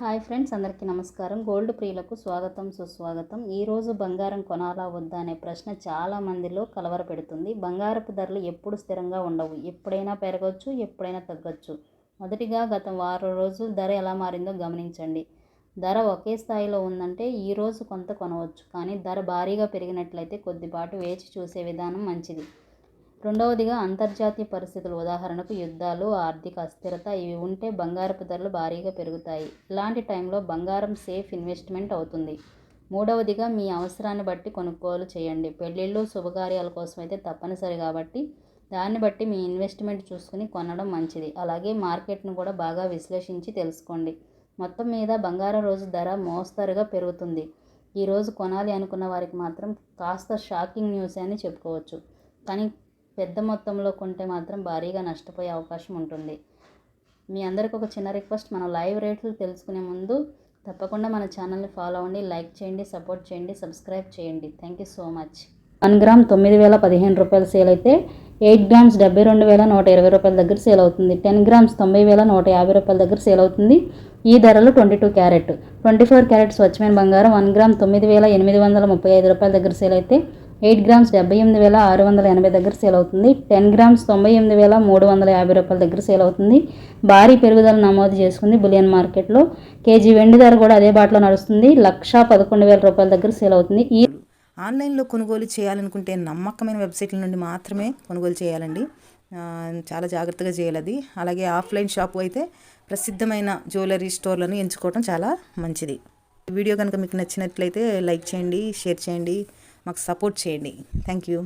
Hi friends, అందరికీ నమస్కారం. Gold ప్రియులకు స్వాగతం, సుస్వాగతం. ఈరోజు బంగారం కొనాలా వద్దా అనే ప్రశ్న చాలా మందిలో కలవరపెడుతుంది. బంగారపు ధరలు ఎప్పుడు స్థిరంగా ఉండవు, ఎప్పుడైనా పెరగవచ్చు, ఎప్పుడైనా తగ్గచ్చు. మొదటిగా గత వారం రోజులు ధర ఎలా మారిందో గమనించండి. ధర ఒకే స్థాయిలో ఉందంటే ఈరోజు కొంత కొనవచ్చు, కానీ ధర భారీగా పెరిగినట్లయితే కొద్దిపాటు వేచి చూసే విధానం మంచిది. రెండవదిగా అంతర్జాతీయ పరిస్థితులు, ఉదాహరణకు యుద్ధాలు, ఆర్థిక అస్థిరత ఇవి ఉంటే బంగారపు ధరలు భారీగా పెరుగుతాయి. ఇలాంటి టైంలో బంగారం సేఫ్ ఇన్వెస్ట్మెంట్ అవుతుంది. మూడవదిగా మీ అవసరాన్ని బట్టి కొనుగోలు చేయండి. పెళ్ళిళ్ళు, శుభకార్యాల కోసం అయితే తప్పనిసరి కాబట్టి దాన్ని బట్టి మీ ఇన్వెస్ట్మెంట్ చూసుకుని కొనడం మంచిది. అలాగే మార్కెట్ను కూడా బాగా విశ్లేషించి తెలుసుకోండి. మొత్తం మీద బంగారం రోజు ధర మోస్తరుగా పెరుగుతుంది. ఈరోజు కొనాలి అనుకున్న వారికి మాత్రం కాస్త షాకింగ్ న్యూస్ అని చెప్పుకోవచ్చు. కానీ పెద్ద మొత్తంలో కొంటే మాత్రం భారీగా నష్టపోయే అవకాశం ఉంటుంది. మీ అందరికి ఒక చిన్న రిక్వెస్ట్, మనం లైవ్ రేట్లు తెలుసుకునే ముందు తప్పకుండా మన ఛానల్ని ఫాలో అవ్వండి, లైక్ చేయండి, సపోర్ట్ చేయండి, సబ్స్క్రైబ్ చేయండి. Thank you so much. 1 gram 9,015 రూపాయలు సేల్ అయితే 8 గ్రామ్స్ 72,120 రూపాయల దగ్గర సేల్ అవుతుంది. 10 గ్రామ్స్ 90,150 రూపాయల దగ్గర సేల్ అవుతుంది. ఈ ధరలు 22 క్యారెట్ 24 క్యారెట్ స్వచ్ఛమైన బంగారం 1 గ్రామ్ 9,835 రూపాయల దగ్గర సేల్ అయితే 8 గ్రామ్స్ 78,680 దగ్గర సేల్ అవుతుంది. 10 గ్రామ్స్ 98,350 రూపాయల దగ్గర సేల్ అవుతుంది. భారీ పెరుగుదల నమోదు చేసుకుంది బులియన్ మార్కెట్లో. కేజీ వెండి ధర కూడా అదే బాటలో నడుస్తుంది. 1,11,000 రూపాయల దగ్గర సేల్ అవుతుంది. ఈ ఆన్లైన్లో కొనుగోలు చేయాలనుకుంటే నమ్మకమైన వెబ్సైట్ల నుండి మాత్రమే కొనుగోలు చేయాలండి. చాలా జాగ్రత్తగా చేయాలి అది. అలాగే ఆఫ్లైన్ షాపు అయితే ప్రసిద్ధమైన జ్యువెలరీ స్టోర్లను ఎంచుకోవడం చాలా మంచిది. వీడియో కనుక మీకు నచ్చినట్లయితే లైక్ చేయండి, షేర్ చేయండి, మాకు సపోర్ట్ చేయండి. Thank you.